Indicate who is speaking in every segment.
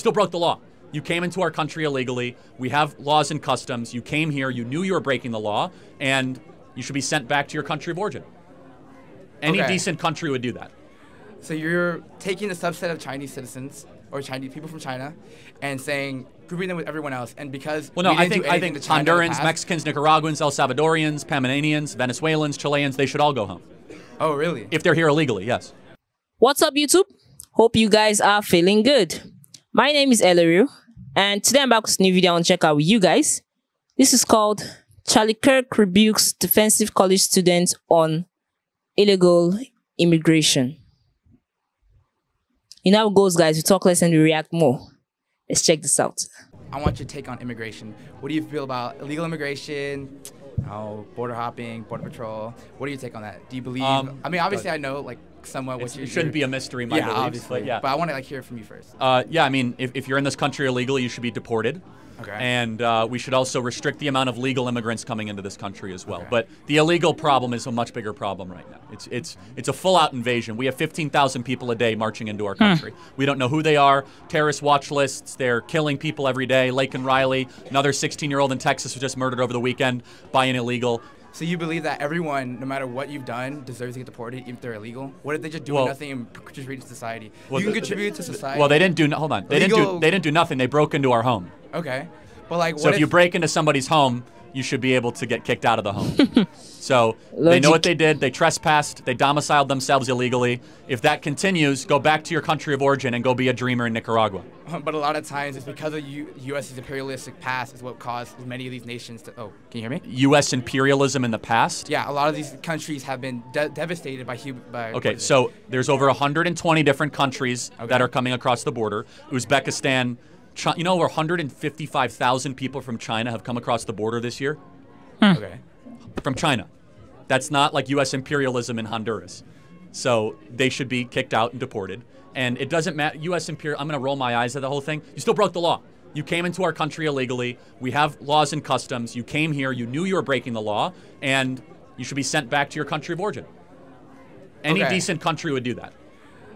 Speaker 1: still broke the law. You came into our country illegally. We have laws and customs. You came here. You knew you were breaking the law, and you should be sent back to your country of origin. Any decent country would do that.
Speaker 2: So you're taking a subset of Chinese citizens or Chinese people from China and saying, grouping them with everyone else, and because
Speaker 1: I think Hondurans, Mexicans, Nicaraguans, El Salvadorians, Panamanians, Venezuelans, Chileans, they should all go home.
Speaker 2: Oh, really?
Speaker 1: If they're here illegally, yes.
Speaker 3: What's up, YouTube? Hope you guys are feeling good. My name is Ellery, and today I'm back with a new video I want to check out with you guys. This is called Charlie Kirk Rebukes Defensive College Students on Illegal Immigration. You know how it goes, guys. We talk less and we react more. Let's check this out.
Speaker 2: I want your take on immigration. What do you feel about illegal immigration? Border hopping, border patrol. What do you take on that? Do you believe? I mean, obviously, I know like somewhat what you.
Speaker 1: It shouldn't be a mystery, my beliefs,
Speaker 2: obviously. But I want to like hear from you first.
Speaker 1: Yeah, I mean, if you're in this country illegally, you should be deported.
Speaker 2: Okay.
Speaker 1: And we should also restrict the amount of legal immigrants coming into this country as well. Okay. But the illegal problem is a much bigger problem right now. It's a full-out invasion. We have 15,000 people a day marching into our country. We don't know who they are. Terrorist watch lists. They're killing people every day. Lake and Riley, another 16-year-old in Texas was just murdered over the weekend by an illegal.
Speaker 2: So you believe that everyone, no matter what you've done, deserves to get deported even if they're illegal? What if they just do nothing and contribute to society? You can contribute to society.
Speaker 1: Well, they didn't do. Hold on. They didn't do nothing. They broke into our home.
Speaker 2: Okay. But like,
Speaker 1: so if you break into somebody's home, you should be able to get kicked out of the home. So they know what they did. They trespassed. They domiciled themselves illegally. If that continues, go back to your country of origin and go be a dreamer in Nicaragua.
Speaker 2: But a lot of times it's because of U.S.'s imperialistic past is what caused many of these nations to... Oh, can you hear me?
Speaker 1: U.S. imperialism in the past?
Speaker 2: Yeah, a lot of these countries have been devastated by
Speaker 1: okay, so there's over 120 different countries that are coming across the border. Uzbekistan... You know, over 155,000 people from China have come across the border this year?
Speaker 2: Okay.
Speaker 1: From China. That's not like U.S. imperialism in Honduras. So they should be kicked out and deported. And it doesn't matter. U.S. imperial. I'm going to roll my eyes at the whole thing. You still broke the law. You came into our country illegally. We have laws and customs. You came here. You knew you were breaking the law. And you should be sent back to your country of origin. Any decent country would do that.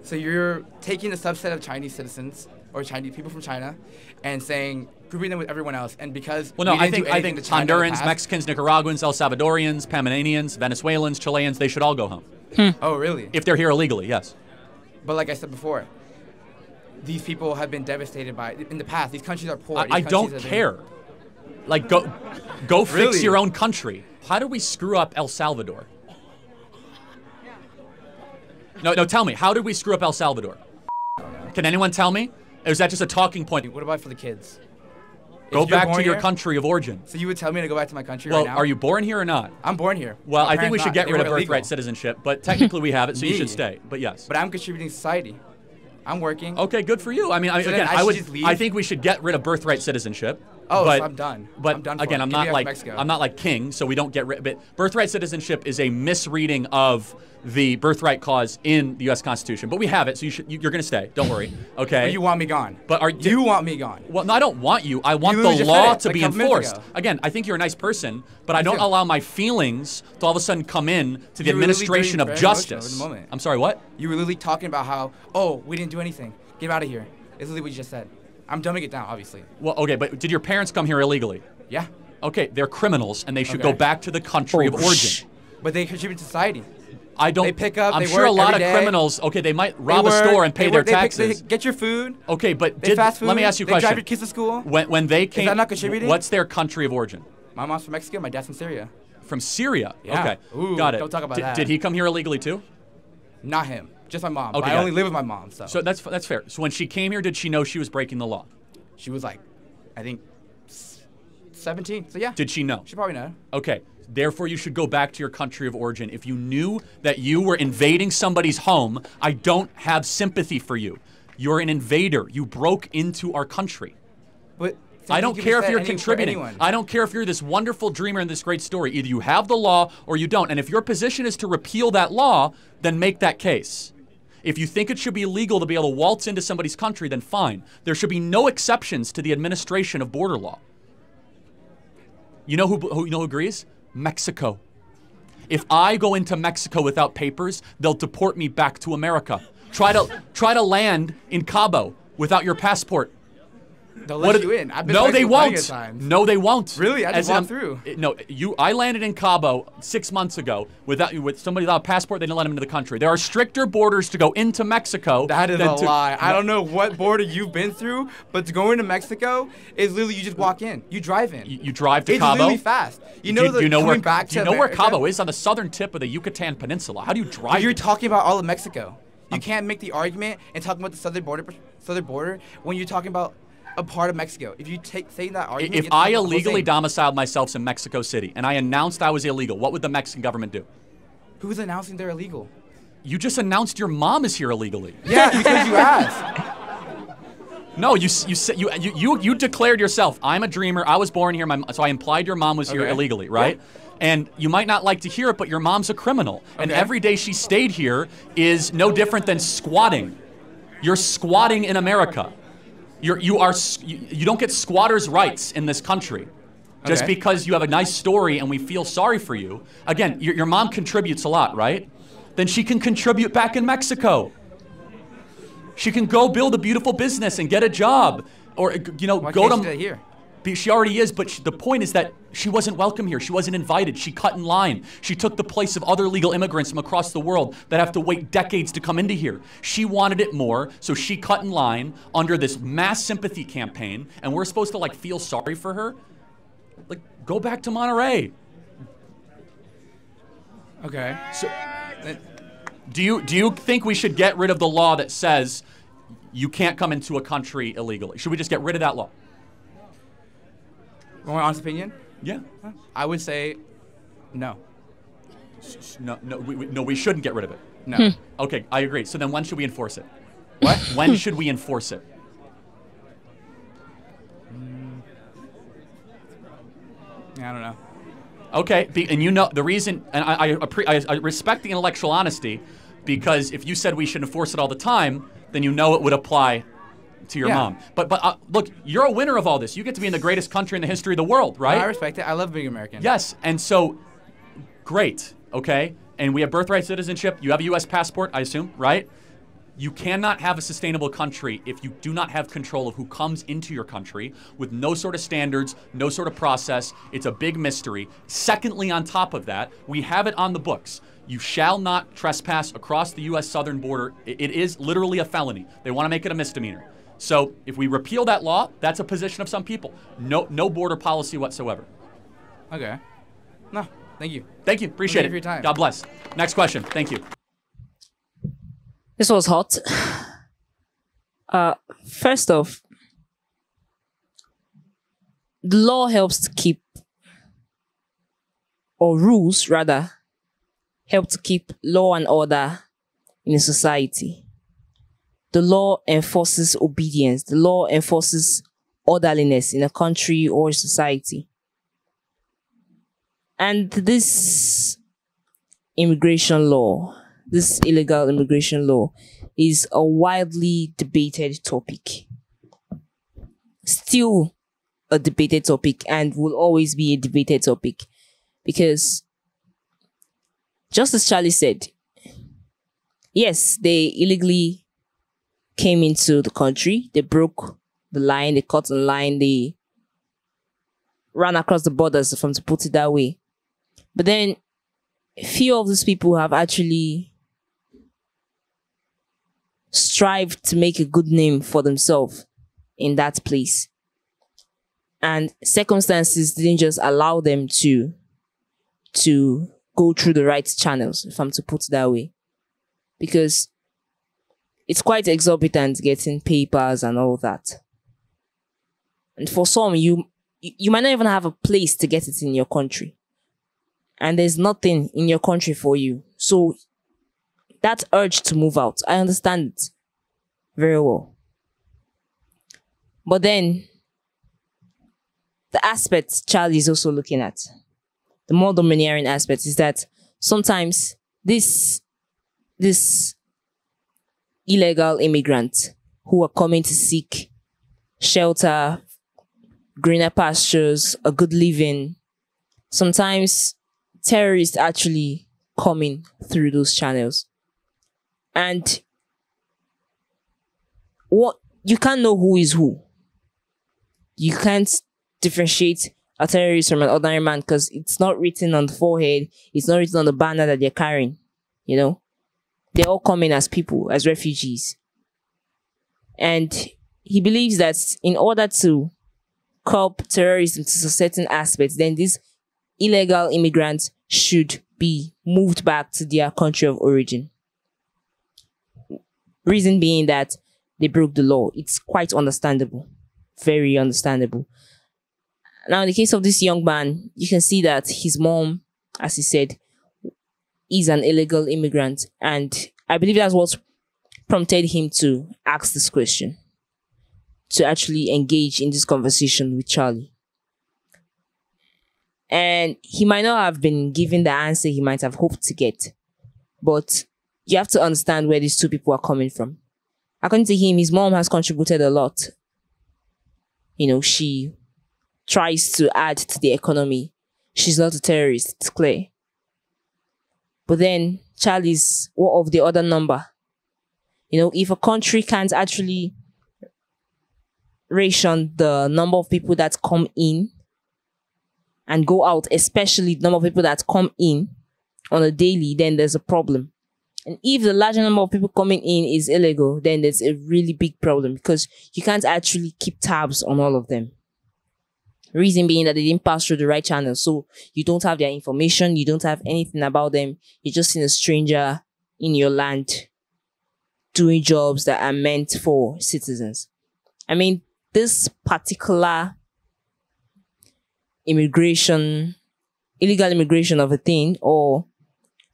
Speaker 2: So you're taking a subset of Chinese citizens or Chinese people from China and saying, grouping them with everyone else, and because
Speaker 1: I think Hondurans, Mexicans, Nicaraguans, El Salvadorians, Panamanians, Venezuelans, Chileans, they should all go home.
Speaker 2: Oh, really?
Speaker 1: If they're here illegally, yes.
Speaker 2: But like I said before, these people have been devastated by, in the past, these countries are poor.
Speaker 1: I don't care. Like, go fix your own country. How do we screw up El Salvador? No, tell me, how did we screw up El Salvador? Can anyone tell me? Or is that just a talking point?
Speaker 2: What about for the kids?
Speaker 1: Go back to your country of origin.
Speaker 2: So you would tell me to go back to my country right now?
Speaker 1: Well, are you born here or not?
Speaker 2: I'm born here.
Speaker 1: Well, I think we should get rid of birthright citizenship, but technically we have it, so you should stay. But yes.
Speaker 2: But I'm contributing to society. I'm working.
Speaker 1: Okay, good for you. I mean, again, I think we should get rid of birthright citizenship.
Speaker 2: Oh, so I'm done.
Speaker 1: But
Speaker 2: I'm done
Speaker 1: again, I'm not like king, so we don't get rid. But birthright citizenship is a misreading of the birthright clause in the U.S. Constitution. But we have it, so you're going to stay. Don't worry. Okay.
Speaker 2: But you want me gone.
Speaker 1: But
Speaker 2: you want me gone?
Speaker 1: Well, no, I don't want you. I want the law to be enforced. Again, I think you're a nice person, but I don't allow my feelings to all of a sudden come in to the administration of justice. I'm sorry, what?
Speaker 2: You were literally talking about how, oh, we didn't do anything. Get out of here. It's literally what you just said. I'm dumbing it down, obviously.
Speaker 1: Well, okay, but did your parents come here illegally?
Speaker 2: Yeah.
Speaker 1: Okay, they're criminals, and they should go back to the country of origin.
Speaker 2: But they contribute to society.
Speaker 1: I don't.
Speaker 2: They pick up.
Speaker 1: I'm sure a lot of criminals. Okay, they might rob a store and pay their taxes.
Speaker 2: They get your food.
Speaker 1: Okay, but
Speaker 2: fast food.
Speaker 1: Let me ask you a question.
Speaker 2: They drive your kids to school.
Speaker 1: When they came,
Speaker 2: is that not contributing?
Speaker 1: What's their country of origin?
Speaker 2: My mom's from Mexico. My dad's from Syria.
Speaker 1: From Syria.
Speaker 2: Yeah.
Speaker 1: Okay.
Speaker 2: Ooh,
Speaker 1: got it.
Speaker 2: Don't talk about that.
Speaker 1: Did he come here illegally too?
Speaker 2: Not him. Just my mom.
Speaker 1: Okay,
Speaker 2: I only live with my mom. So
Speaker 1: that's fair. So when she came here, did she know she was breaking the law?
Speaker 2: She was like, I think, 17. So yeah.
Speaker 1: Did she know?
Speaker 2: She probably know.
Speaker 1: Okay. Therefore, you should go back to your country of origin. If you knew that you were invading somebody's home, I don't have sympathy for you. You're an invader. You broke into our country.
Speaker 2: But
Speaker 1: I don't care if you're contributing. I don't care if you're this wonderful dreamer in this great story. Either you have the law or you don't. And if your position is to repeal that law, then make that case. If you think it should be illegal to be able to waltz into somebody's country, then fine. There should be no exceptions to the administration of border law. You know who agrees? Mexico. If I go into Mexico without papers, they'll deport me back to America. Try to land in Cabo without your passport.
Speaker 2: They'll let you in. I've been
Speaker 1: no,
Speaker 2: to
Speaker 1: they
Speaker 2: Mexico plenty
Speaker 1: won't.
Speaker 2: of times.
Speaker 1: No, they won't.
Speaker 2: Really? I just walked through.
Speaker 1: No, I landed in Cabo 6 months ago with somebody without a passport. They didn't let him into the country. There are stricter borders to go into Mexico.
Speaker 2: That is a lie. I don't know what border you've been through, but to go into Mexico is literally you just walk in. You drive in.
Speaker 1: You drive to Cabo?
Speaker 2: It's really fast. You know,
Speaker 1: do you know where
Speaker 2: America?
Speaker 1: Cabo is? On the southern tip of the Yucatan Peninsula. How do you drive?
Speaker 2: You're talking about all of Mexico. You can't make the argument and talk about the southern border when you're talking about a part of Mexico. If you take that argument,
Speaker 1: if I illegally domiciled myself in Mexico City and I announced I was illegal, what would the Mexican government do?
Speaker 2: Who's announcing they're illegal?
Speaker 1: You just announced your mom is here illegally.
Speaker 2: Yeah, because you asked.
Speaker 1: No, you declared yourself. I'm a dreamer. I was born here. So I implied your mom was here illegally, right? Yeah. And you might not like to hear it, but your mom's a criminal. And every day she stayed here is no different than squatting. You're squatting in America. You don't get squatters' rights in this country. Just because you have a nice story and we feel sorry for you. Again, your mom contributes a lot, right? Then she can contribute back in Mexico. She can go build a beautiful business and get a job, or
Speaker 2: Why
Speaker 1: go
Speaker 2: can't
Speaker 1: to.
Speaker 2: she do that here?
Speaker 1: She already is, but the point is that she wasn't welcome here. She wasn't invited. She cut in line. She took the place of other legal immigrants from across the world that have to wait decades to come into here. She wanted it more, so she cut in line under this mass sympathy campaign, and we're supposed to feel sorry for her? Go back to Monterey.
Speaker 2: Okay.
Speaker 1: So, do you think we should get rid of the law that says you can't come into a country illegally? Should we just get rid of that law?
Speaker 2: My honest opinion?
Speaker 1: Yeah.
Speaker 2: I would say no.
Speaker 1: No, we shouldn't get rid of it.
Speaker 2: No.
Speaker 1: Okay, I agree. So then when should we enforce it?
Speaker 2: What?
Speaker 1: When should we enforce it?
Speaker 2: I don't know.
Speaker 1: Okay, and the reason, and I respect the intellectual honesty, because if you said we should enforce it all the time, then it would apply to your mom. But look, you're a winner of all this. You get to be in the greatest country in the history of the world, right?
Speaker 2: I respect it. I love being American.
Speaker 1: Yes, and so, great, okay? And we have birthright citizenship. You have a U.S. passport, I assume, right? You cannot have a sustainable country if you do not have control of who comes into your country with no sort of standards, no sort of process. It's a big mystery. Secondly, on top of that, we have it on the books. You shall not trespass across the U.S. southern border. It is literally a felony. They want to make it a misdemeanor. So if we repeal that law, that's a position of some people. No border policy whatsoever.
Speaker 2: Okay. No, thank you.
Speaker 1: Thank you. Appreciate it.
Speaker 2: For your time.
Speaker 1: God bless. Next question. Thank you.
Speaker 3: This was hot. First off, the law helps to keep, or rules rather, help to keep law and order in a society. The law enforces obedience. The law enforces orderliness in a country or a society. And this immigration law, this illegal immigration law, is a widely debated topic. Still a debated topic, and will always be a debated topic, because just as Charlie said, yes, they illegally came into the country, they broke the line, they cut the line, they ran across the borders, to put it that way. But then few of these people have actually strived to make a good name for themselves in that place. And circumstances didn't just allow them to go through the right channels, if I'm to put it that way. Because it's quite exorbitant getting papers and all that. And for some, you might not even have a place to get it in your country. And there's nothing in your country for you. So that urge to move out, I understand it very well. But then, the aspect Charlie is also looking at, the more domineering aspect, is that sometimes this illegal immigrants who are coming to seek shelter, greener pastures, a good living, sometimes terrorists actually coming through those channels. And what you can't know who is who. you can't differentiate a terrorist from an ordinary man because it's not written on the forehead, it's not written on the banner that they're carrying. You know, they're all coming as people, as refugees. And he believes that in order to curb terrorism to certain aspects, then these illegal immigrants should be moved back to their country of origin. Reason being that they broke the law. It's quite understandable. Very understandable. Now, in the case of this young man, you can see that his mom, as he said, is an illegal immigrant. And I believe that's what prompted him to ask this question, to actually engage in this conversation with Charlie. And he might not have been given the answer he might have hoped to get, but you have to understand where these two people are coming from. According to him, his mom has contributed a lot. You know, she tries to add to the economy. She's not a terrorist, it's clear. But then Charlie's what of the other number? You know, if a country can't actually ration the number of people that come in and go out, especially the number of people that come in on a daily, then there's a problem. And if the larger number of people coming in is illegal, then there's a really big problem because you can't actually keep tabs on all of them. Reason being that they didn't pass through the right channel. So you don't have their information. You don't have anything about them. You're just seen a stranger in your land doing jobs that are meant for citizens. I mean, this particular illegal immigration of a thing, or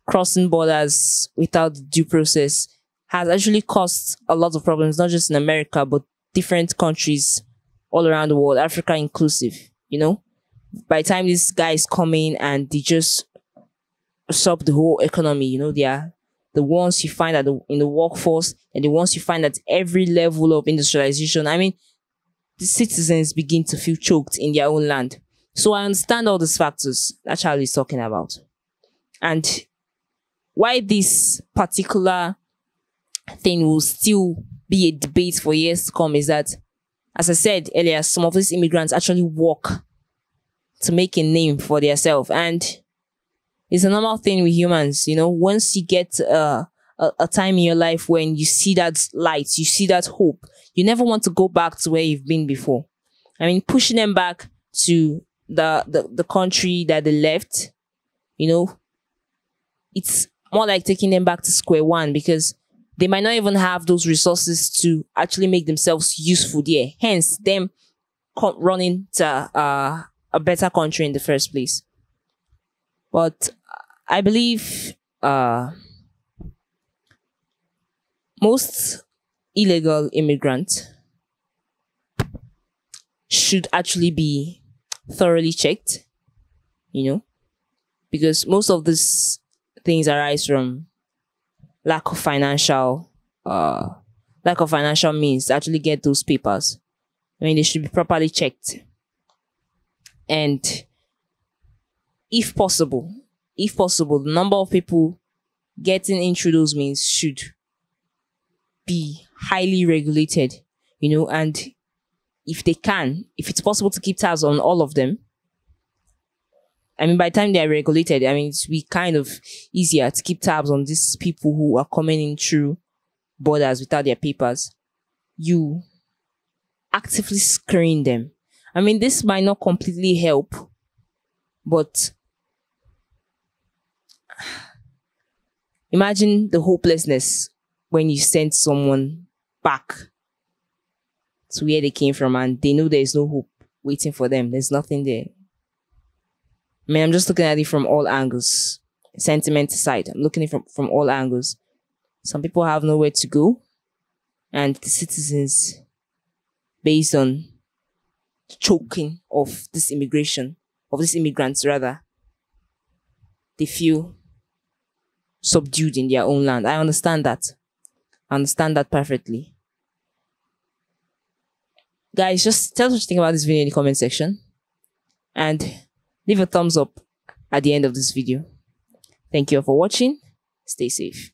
Speaker 3: crossing borders without due process, has actually caused a lot of problems, not just in America, but different countries all around the world, Africa inclusive. You know, by the time these guys come in and they just sub the whole economy, you know, they are the ones you find in the workforce and the ones you find at every level of industrialization. I mean, the citizens begin to feel choked in their own land. So I understand all these factors that Charlie is talking about. And why this particular thing will still be a debate for years to come is that, as I said earlier, some of these immigrants actually work to make a name for themselves. And it's a normal thing with humans, you know, once you get a time in your life when you see that light, you see that hope, you never want to go back to where you've been before. I mean, pushing them back to the country that they left, you know, it's more like taking them back to square one because they might not even have those resources to actually make themselves useful there. Hence, them running to a better country in the first place. But I believe most illegal immigrants should actually be thoroughly checked, you know, because most of these things arise from lack of financial means to actually get those papers. I mean, they should be properly checked. And if possible, the number of people getting in through those means should be highly regulated, you know, and if it's possible to keep tabs on all of them, I mean, by the time they are regulated, I mean, it's be kind of easier to keep tabs on these people who are coming in through borders without their papers. You actively screen them. I mean, this might not completely help, but imagine the hopelessness when you send someone back to where they came from and they know there's no hope waiting for them. There's nothing there. I mean, I'm just looking at it from all angles. Sentiment aside, I'm looking at it from all angles. Some people have nowhere to go, and the citizens, based on choking of this immigrants rather, they feel subdued in their own land. I understand that. I understand that perfectly. Guys, just tell us what you think about this video in the comment section. And leave a thumbs up at the end of this video. Thank you all for watching. Stay safe.